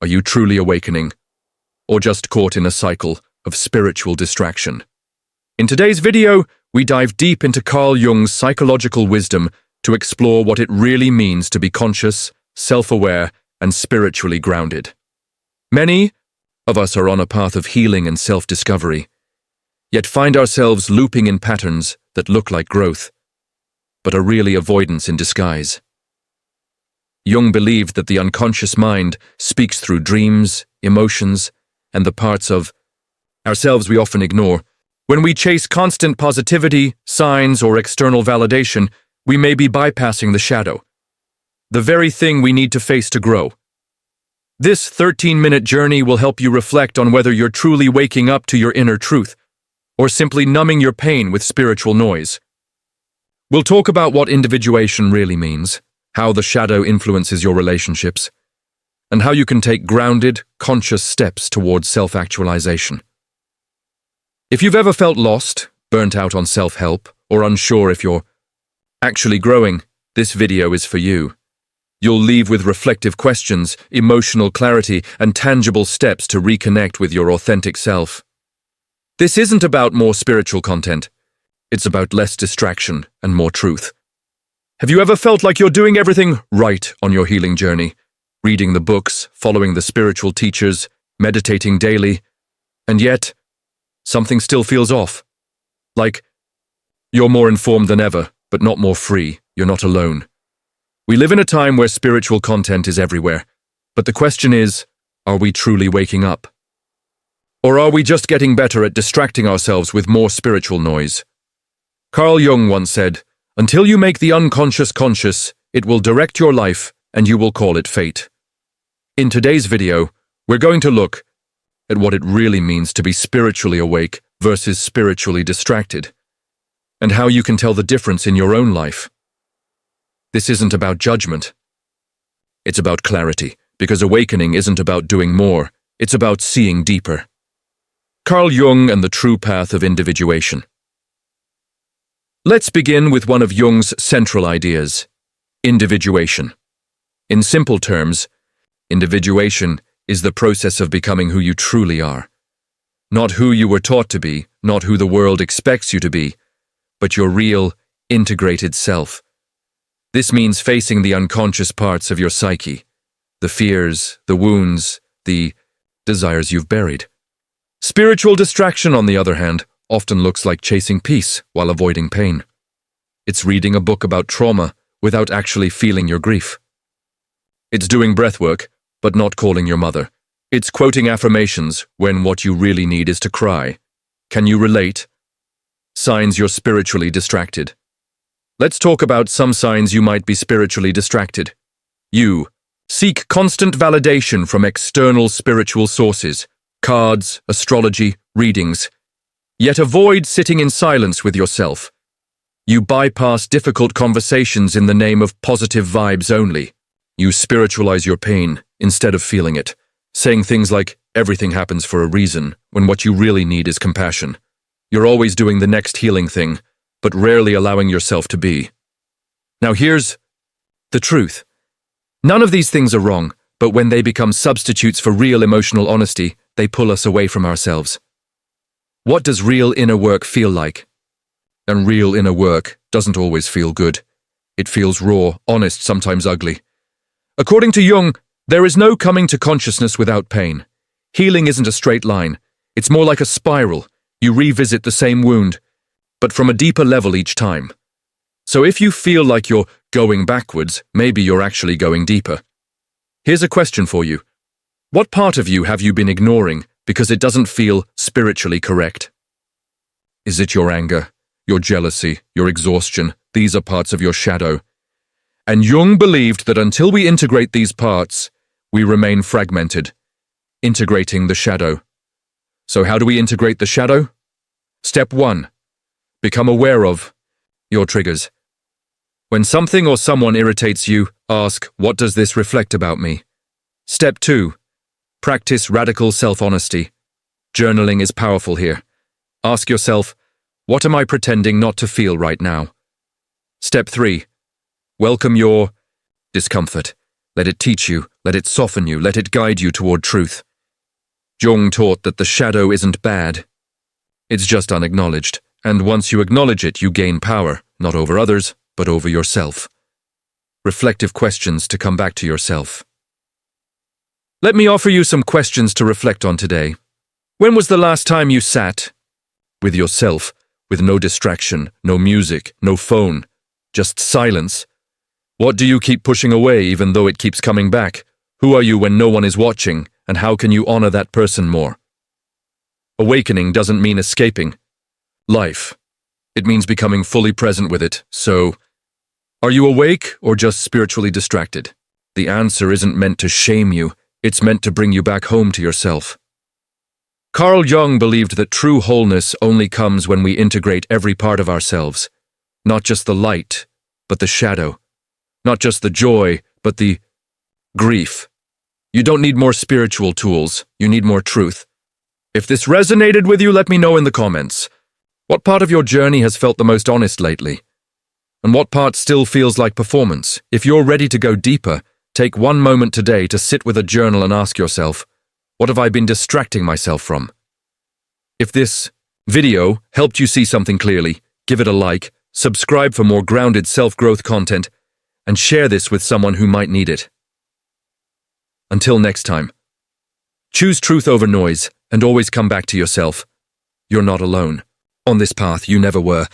Are you truly awakening, or just caught in a cycle of spiritual distraction? In today's video, we dive deep into Carl Jung's psychological wisdom to explore what it really means to be conscious, self-aware, and spiritually grounded. Many of us are on a path of healing and self-discovery, yet find ourselves looping in patterns that look like growth, but are really avoidance in disguise. Jung believed that the unconscious mind speaks through dreams, emotions, and the parts of ourselves we often ignore. When we chase constant positivity, signs, or external validation, we may be bypassing the shadow, the very thing we need to face to grow. This 13-minute journey will help you reflect on whether you're truly waking up to your inner truth, or simply numbing your pain with spiritual noise. We'll talk about what individuation really means, how the shadow influences your relationships, and how you can take grounded, conscious steps towards self-actualization. If you've ever felt lost, burnt out on self-help, or unsure if you're actually growing, this video is for you. You'll leave with reflective questions, emotional clarity, and tangible steps to reconnect with your authentic self. This isn't about more spiritual content. It's about less distraction and more truth. Have you ever felt like you're doing everything right on your healing journey? Reading the books, following the spiritual teachers, meditating daily, and yet something still feels off. Like you're more informed than ever, but not more free. You're not alone. We live in a time where spiritual content is everywhere, but the question is, are we truly waking up? Or are we just getting better at distracting ourselves with more spiritual noise? Carl Jung once said, "Until you make the unconscious conscious, it will direct your life and you will call it fate." In today's video, we're going to look at what it really means to be spiritually awake versus spiritually distracted, and how you can tell the difference in your own life. This isn't about judgment. It's about clarity, because awakening isn't about doing more, it's about seeing deeper. Carl Jung and the true path of individuation. Let's begin with one of Jung's central ideas, individuation. In simple terms, individuation is the process of becoming who you truly are. Not who you were taught to be, not who the world expects you to be, but your real, integrated self. This means facing the unconscious parts of your psyche, the fears, the wounds, the desires you've buried. Spiritual distraction, on the other hand, often looks like chasing peace while avoiding pain. It's reading a book about trauma without actually feeling your grief. It's doing breathwork, but not calling your mother. It's quoting affirmations when what you really need is to cry. Can you relate? Signs you're spiritually distracted. Let's talk about some signs you might be spiritually distracted. You seek constant validation from external spiritual sources, cards, astrology, readings, yet avoid sitting in silence with yourself. You bypass difficult conversations in the name of positive vibes only. You spiritualize your pain instead of feeling it, saying things like, everything happens for a reason, when what you really need is compassion. You're always doing the next healing thing, but rarely allowing yourself to be. Now here's the truth. None of these things are wrong, but when they become substitutes for real emotional honesty, they pull us away from ourselves. What does real inner work feel like? And real inner work doesn't always feel good. It feels raw, honest, sometimes ugly. According to Jung, there is no coming to consciousness without pain. Healing isn't a straight line. It's more like a spiral. You revisit the same wound, but from a deeper level each time. So if you feel like you're going backwards, maybe you're actually going deeper. Here's a question for you. What part of you have you been ignoring because it doesn't feel spiritually correct? Is it your anger, your jealousy, your exhaustion? These are parts of your shadow. And Jung believed that until we integrate these parts, we remain fragmented, integrating the shadow. So how do we integrate the shadow? Step 1. Become aware of your triggers. When something or someone irritates you, ask, what does this reflect about me? Step 2. Practice radical self-honesty. Journaling is powerful here. Ask yourself, what am I pretending not to feel right now? Step 3. Welcome your discomfort. Let it teach you, let it soften you, let it guide you toward truth. Jung taught that the shadow isn't bad. It's just unacknowledged, and once you acknowledge it, you gain power, not over others, but over yourself. Reflective questions to come back to yourself. Let me offer you some questions to reflect on today. When was the last time you sat with yourself, with no distraction, no music, no phone, just silence? What do you keep pushing away even though it keeps coming back? Who are you when no one is watching, and how can you honor that person more? Awakening doesn't mean escaping life. It means becoming fully present with it. So, are you awake or just spiritually distracted? The answer isn't meant to shame you. It's meant to bring you back home to yourself. Carl Jung believed that true wholeness only comes when we integrate every part of ourselves, not just the light, but the shadow, not just the joy, but the grief. You don't need more spiritual tools, you need more truth. If this resonated with you, let me know in the comments. What part of your journey has felt the most honest lately? And what part still feels like performance? If you're ready to go deeper, take one moment today to sit with a journal and ask yourself, what have I been distracting myself from? If this video helped you see something clearly, give it a like, subscribe for more grounded self-growth content, and share this with someone who might need it. Until next time, choose truth over noise and always come back to yourself. You're not alone. On this path, you never were,